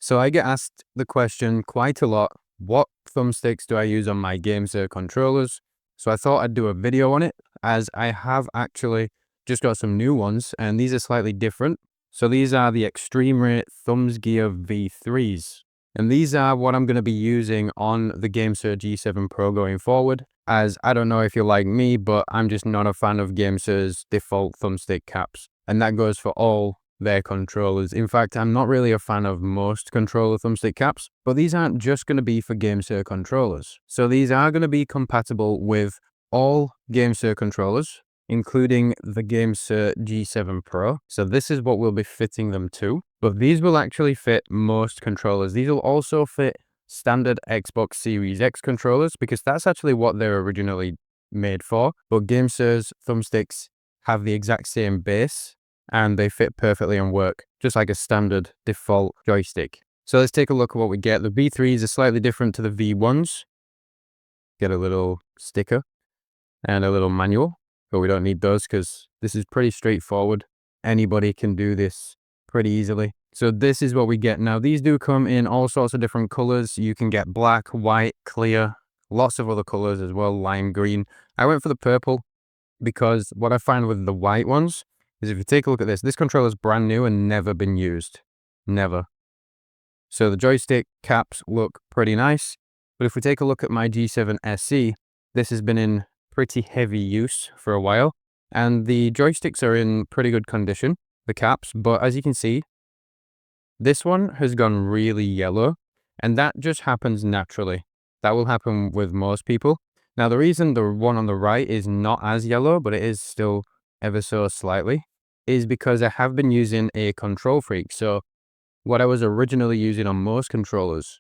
So I get asked the question quite a lot, what thumbsticks do I use on my Gamesir controllers? So I thought I'd do a video on it, as I have actually just got some new ones, and these are slightly different. So these are the Extreme Rate Thumbsgear V3s. And these are what I'm going to be using on the Gamesir G7 Pro going forward, as I don't know if you're like me, but I'm just not a fan of Gamesir's default thumbstick caps. And that goes for all their controllers. In fact, I'm not really a fan of most controller thumbstick caps, but these aren't just going to be for Gamesir controllers. So these are going to be compatible with all Gamesir controllers, including the Gamesir G7 Pro. So this is what we'll be fitting them to, but these will actually fit most controllers. These will also fit standard Xbox Series X controllers, because that's actually what they're originally made for. But Gamesir's thumbsticks have the exact same base, and they fit perfectly and work just like a standard default joystick. So let's take a look at what we get. The V3s are slightly different to the V1s. Get a little sticker and a little manual, but we don't need those because this is pretty straightforward. Anybody can do this pretty easily. So this is what we get. Now these do come in all sorts of different colors. You can get black, white, clear, lots of other colors as well, lime green. I went for the purple because what I find with the white ones is, if you take a look at this controller is brand new and never been used. Never. So the joystick caps look pretty nice. But if we take a look at my G7 SE, this has been in pretty heavy use for a while. And the joysticks are in pretty good condition, the caps. But as you can see, this one has gone really yellow. And that just happens naturally. That will happen with most people. Now the reason the one on the right is not as yellow, but it is still ever so slightly, is because I have been using a Control Freak. So what I was originally using on most controllers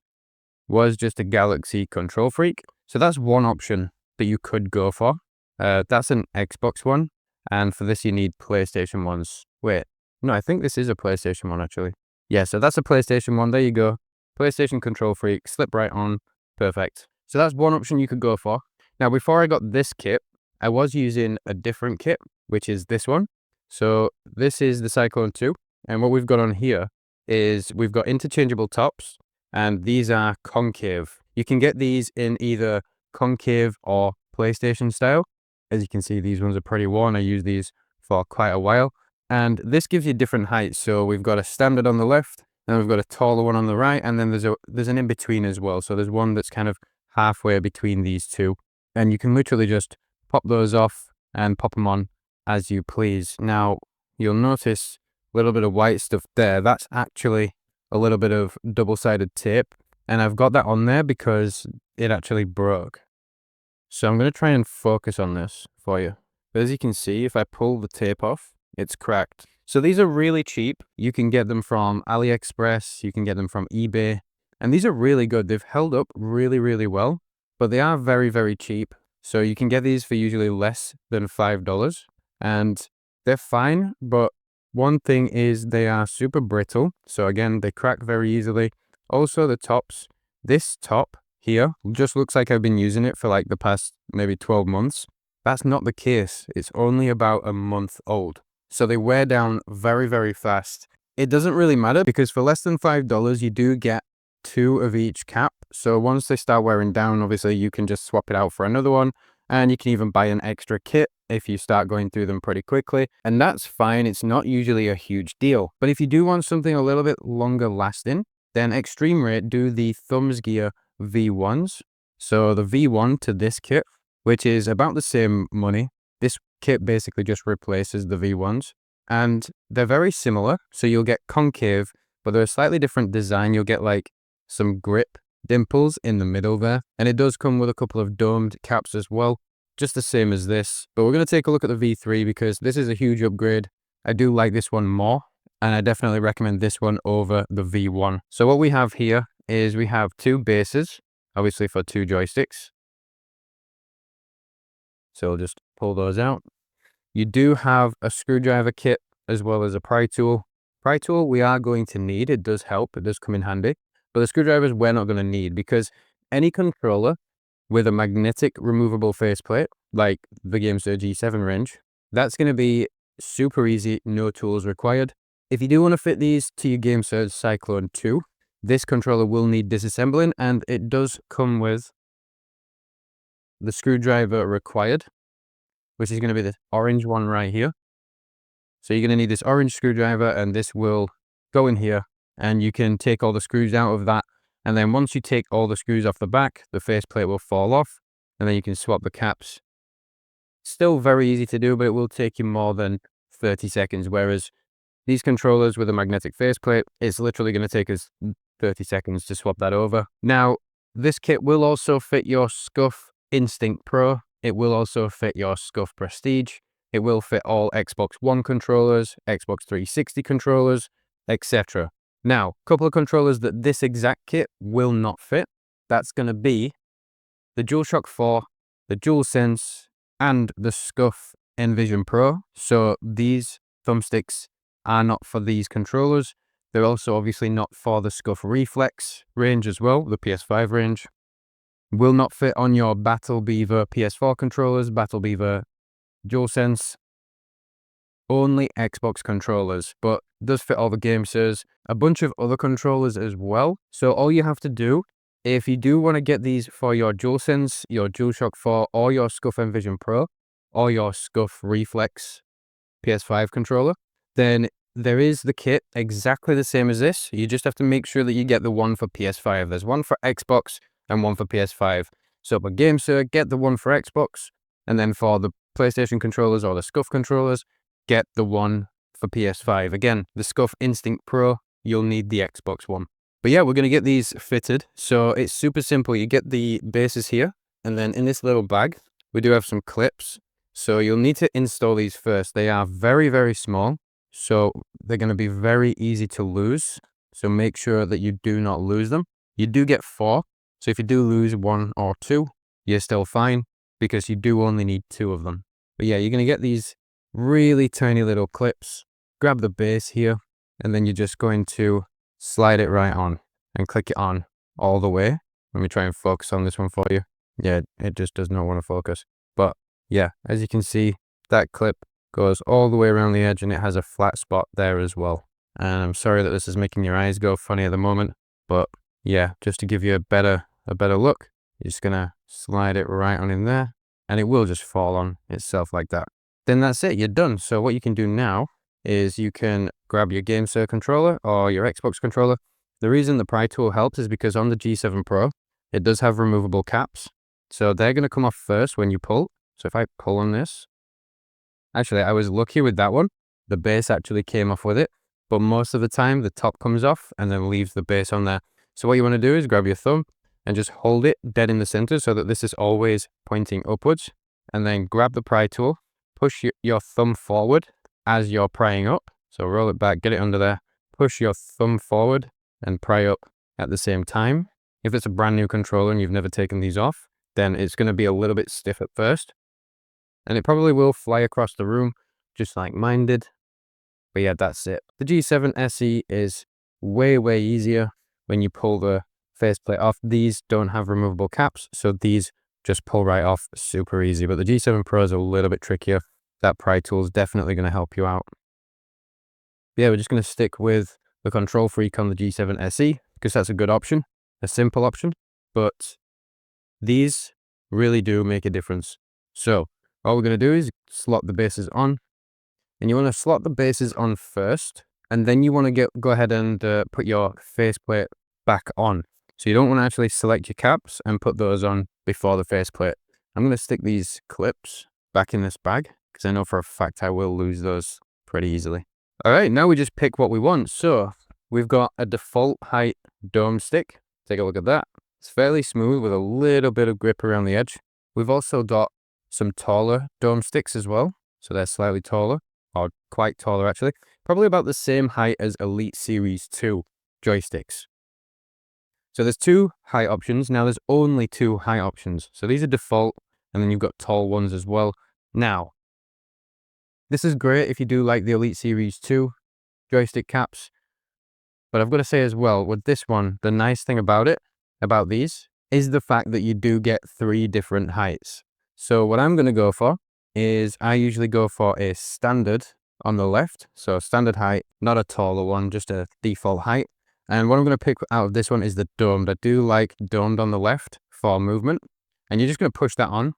was just a Galaxy Control Freak. So that's one option that you could go for. That's an Xbox one, and for this you need PlayStation ones. Wait, no, I think this is a PlayStation one actually. Yeah, so that's a PlayStation one. There you go. PlayStation Control Freak, slip right on, perfect. So that's one option you could go for. Now before I got this kit, I was using a different kit, which is this one. So this is the Cyclone 2, and what we've got on here is we've got interchangeable tops, and these are concave. You can get these in either concave or PlayStation style. As you can see, these ones are pretty worn. I use these for quite a while, and this gives you different heights. So we've got a standard on the left, then we've got a taller one on the right, and then there's an in-between as well. So there's one that's kind of halfway between these two, and you can literally just pop those off and pop them on as you please. Now you'll notice a little bit of white stuff there. That's actually a little bit of double-sided tape, and I've got that on there because it actually broke. So I'm going to try and focus on this for you. But as you can see, if I pull the tape off, it's cracked. So these are really cheap. You can get them from AliExpress, you can get them from eBay, and these are really good. They've held up really, really well, but they are very, very cheap. So you can get these for usually less than $5, and they're fine, but one thing is they are super brittle. So again, they crack very easily. Also the tops, this top here just looks like I've been using it for like the past maybe 12 months. That's not the case. It's only about a month old. So they wear down very, very fast. It doesn't really matter because for less than $5, you do get 2 of each cap. So once they start wearing down, obviously you can just swap it out for another one, and you can even buy an extra kit if you start going through them pretty quickly, and that's fine. It's not usually a huge deal. But if you do want something a little bit longer lasting, then Extreme Rate do the Thumbsgear V1s. So the V1 to this kit, which is about the same money. This kit basically just replaces the V1s, and they're very similar. So you'll get concave, but they're a slightly different design. You'll get like some grip dimples in the middle there, and it does come with a couple of domed caps as well, just the same as this. But we're going to take a look at the V3 because this is a huge upgrade. I do like this one more, and I definitely recommend this one over the V1. So what we have here is we have 2 bases, obviously for 2 joysticks. So we'll just pull those out. You do have a screwdriver kit as well as a pry tool. Pry tool we are going to need. It does help. It does come in handy. But the screwdrivers we're not going to need, because any controller with a magnetic removable faceplate, like the Gamesir G7 range, that's going to be super easy, no tools required. If you do want to fit these to your Gamesir Cyclone 2, this controller will need disassembling, and it does come with the screwdriver required, which is going to be this orange one right here. So you're going to need this orange screwdriver, and this will go in here, and you can take all the screws out of that. And then once you take all the screws off the back, the faceplate will fall off, and then you can swap the caps. Still very easy to do, but it will take you more than 30 seconds, whereas these controllers with a magnetic faceplate, it's literally going to take us 30 seconds to swap that over. Now, this kit will also fit your Scuf Instinct Pro. It will also fit your Scuf Prestige. It will fit all Xbox One controllers, Xbox 360 controllers, etc. Now, a couple of controllers that this exact kit will not fit. That's going to be the DualShock 4, the DualSense, and the Scuf Envision Pro. So these thumbsticks are not for these controllers. They're also obviously not for the Scuf Reflex range as well, the PS5 range. Will not fit on your Battle Beaver PS4 controllers, Battle Beaver DualSense. Only Xbox controllers, but does fit all the Gamesirs, a bunch of other controllers as well. So all you have to do, if you do want to get these for your DualSense, your DualShock 4, or your Scuf Envision Pro, or your Scuf Reflex PS5 controller, then there is the kit exactly the same as this. You just have to make sure that you get the one for PS5. There's one for Xbox and one for PS5. So for Gamesir, get the one for Xbox, and then for the PlayStation controllers or the Scuf controllers, get the one for PS5. Again, the Scuf Instinct Pro, you'll need the Xbox one. But yeah, we're going to get these fitted. So it's super simple. You get the bases here, and then in this little bag, we do have some clips. So you'll need to install these first. They are very, very small, so they're going to be very easy to lose. So make sure that you do not lose them. You do get 4. So if you do lose 1 or 2, you're still fine, because you do only need 2 of them. But yeah, you're going to get these really tiny little clips. Grab the base here, and then you're just going to slide it right on and click it on all the way. Let me try and focus on this one for you. Yeah, it just does not want to focus. But yeah, as you can see, that clip goes all the way around the edge, and it has a flat spot there as well. And I'm sorry that this is making your eyes go funny at the moment, but yeah, just to give you a better look, you're just gonna slide it right on in there, and it will just fall on itself like that. Then that's it, you're done. So what you can do now is you can grab your Gamesir controller or your Xbox controller. The reason the pry tool helps is because on the G7 Pro, it does have removable caps. So they're going to come off first when you pull. So if I pull on this, actually I was lucky with that one. The base actually came off with it, but most of the time the top comes off and then leaves the base on there. So what you want to do is grab your thumb and just hold it dead in the center so that this is always pointing upwards, and then grab the pry tool, push your thumb forward as you're prying up. So roll it back, get it under there, push your thumb forward and pry up at the same time. If it's a brand new controller and you've never taken these off, then it's going to be a little bit stiff at first, and it probably will fly across the room just like mine did. But yeah, that's it. The G7 SE is way, way easier when you pull the faceplate off. These don't have removable caps, so these just pull right off, super easy. But the G7 Pro is a little bit trickier. That pry tool is definitely going to help you out. Yeah, we're just going to stick with the Control Freak on the G7 SE because that's a good option, a simple option, but these really do make a difference. So all we're going to do is slot the bases on, and you want to slot the bases on first, and then you want to go ahead and put your faceplate back on. So you don't want to actually select your caps and put those on before the faceplate. I'm going to stick these clips back in this bag because I know for a fact I will lose those pretty easily. All right, now we just pick what we want. So we've got a default height dome stick. Take a look at that. It's fairly smooth with a little bit of grip around the edge. We've also got some taller dome sticks as well. So they're slightly taller, or quite taller actually. Probably about the same height as Elite Series 2 joysticks. So there's 2 height options. Now there's only 2 height options. So these are default, and then you've got tall ones as well. Now, this is great if you do like the Elite Series 2 joystick caps. But I've got to say as well, with this one, the nice thing about these, is the fact that you do get 3 different heights. So what I'm going to go for is I usually go for a standard on the left. So standard height, not a taller one, just a default height. And what I'm going to pick out of this one is the domed. I do like domed on the left for movement. And you're just going to push that on,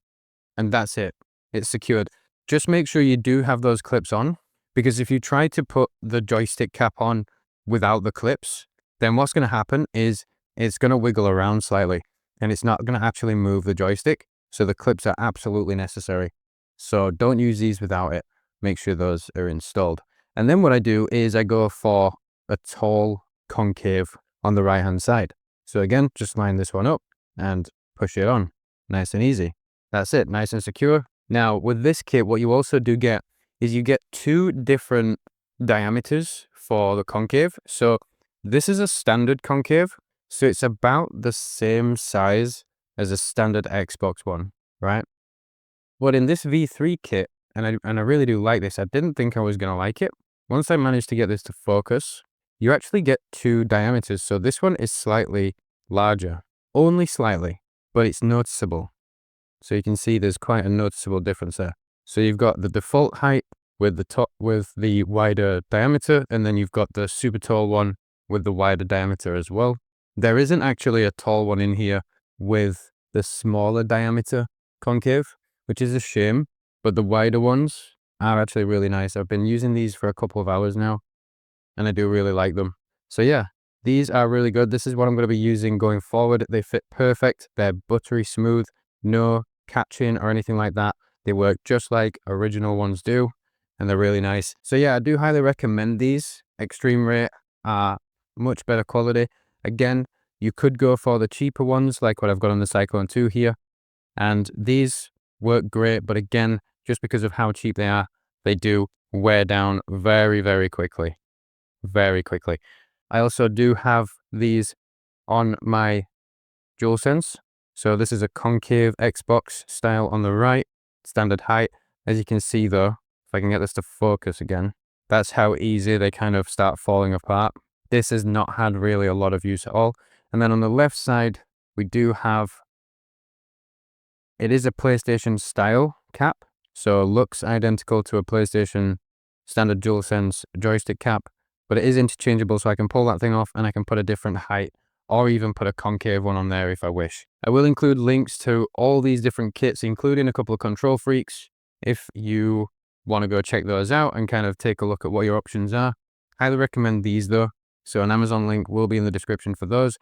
and that's it. It's secured. Just make sure you do have those clips on, because if you try to put the joystick cap on without the clips, then what's going to happen is it's going to wiggle around slightly, and it's not going to actually move the joystick. So the clips are absolutely necessary. So don't use these without it. Make sure those are installed. And then what I do is I go for a tall concave on the right hand side. So again, just line this one up and push it on. Nice and easy. That's it, nice and secure. Now with this kit, what you also do get is you get 2 different diameters for the concave. So this is a standard concave, so it's about the same size as a standard Xbox one, right? But in this V3 kit, and I really do like this, I didn't think I was going to like it. Once I managed to get this to focus, you actually get 2 diameters. So this one is slightly larger, only slightly, but it's noticeable. So you can see there's quite a noticeable difference there. So you've got the default height with the wider diameter, and then you've got the super tall one with the wider diameter as well. There isn't actually a tall one in here with the smaller diameter concave, which is a shame, but the wider ones are actually really nice. I've been using these for a couple of hours now, and I do really like them. So yeah, these are really good. This is what I'm going to be using going forward. They fit perfect. They're buttery smooth, no catching or anything like that. They work just like original ones do, and they're really nice. So yeah, I do highly recommend these. Extreme Rate are much better quality. Again, you could go for the cheaper ones like what I've got on the Cyclone 2 here, and these work great, but again, just because of how cheap they are, they do wear down very, very quickly. Very quickly. I also do have these on my DualSense. So this is a concave Xbox style on the right, standard height. As you can see though, if I can get this to focus again, that's how easy they kind of start falling apart. This has not had really a lot of use at all. And then on the left side, we do have, it is a PlayStation style cap. So it looks identical to a PlayStation standard DualSense joystick cap, but it is interchangeable, so I can pull that thing off and I can put a different height, or even put a concave one on there if I wish. I will include links to all these different kits, including a couple of Control Freaks, if you want to go check those out and kind of take a look at what your options are. Highly recommend these though, so an Amazon link will be in the description for those.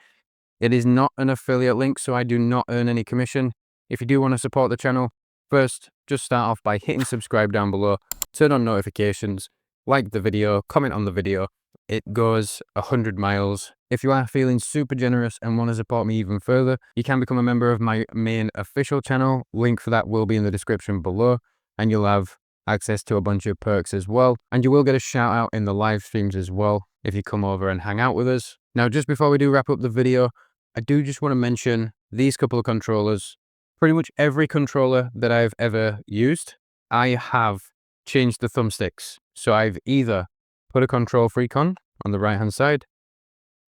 It is not an affiliate link, so I do not earn any commission. If you do want to support the channel, first, just start off by hitting subscribe down below, turn on notifications, like the video, comment on the video. It goes 100 miles. If you are feeling super generous and want to support me even further, you can become a member of my main official channel. Link for that will be in the description below, and you'll have access to a bunch of perks as well. And you will get a shout out in the live streams as well if you come over and hang out with us. Now, just before we do wrap up the video, I do just want to mention these couple of controllers. Pretty much every controller that I've ever used, I have changed the thumbsticks. So I've either put a Control Freak on the right hand side,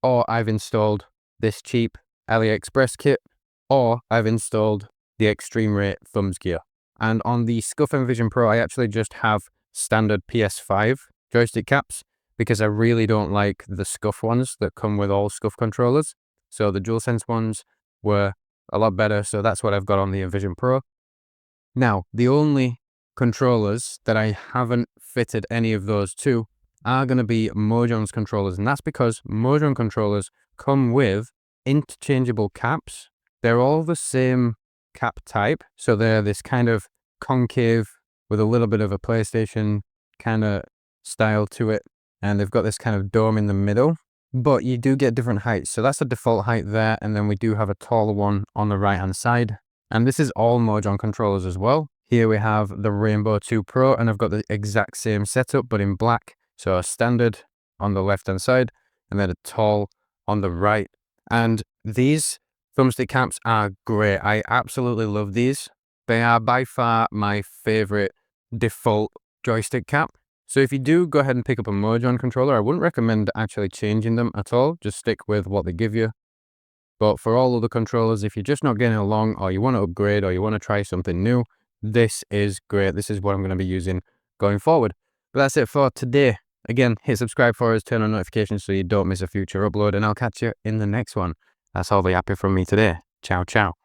or I've installed this cheap AliExpress kit, or I've installed the Extreme Rate Thumbsgear. And on the Scuf Envision Pro, I actually just have standard PS5 joystick caps, because I really don't like the Scuf ones that come with all Scuf controllers. So the DualSense ones were a lot better, so that's what I've got on the Envision Pro. Now, the only controllers that I haven't fitted any of those to are going to be Mojon's controllers, and that's because Mojon controllers come with interchangeable caps. They're all the same cap type, so they're this kind of concave with a little bit of a PlayStation kind of style to it, and they've got this kind of dome in the middle, but you do get different heights. So that's the default height there, and then we do have a taller one on the right hand side, and this is all Mojon controllers as well. Here we have the Rainbow 2 Pro, and I've got the exact same setup but in black. So a standard on the left hand side, and then a tall on the right. And these thumbstick caps are great. I absolutely love these. They are by far my favorite default joystick cap. So if you do go ahead and pick up a Mojon controller, I wouldn't recommend actually changing them at all. Just stick with what they give you. But for all of the controllers, if you're just not getting along, or you want to upgrade, or you want to try something new, this is great. This is what I'm going to be using going forward. But that's it for today. Again, hit subscribe for us, turn on notifications so you don't miss a future upload, and I'll catch you in the next one. That's all the happy from me today. Ciao, ciao.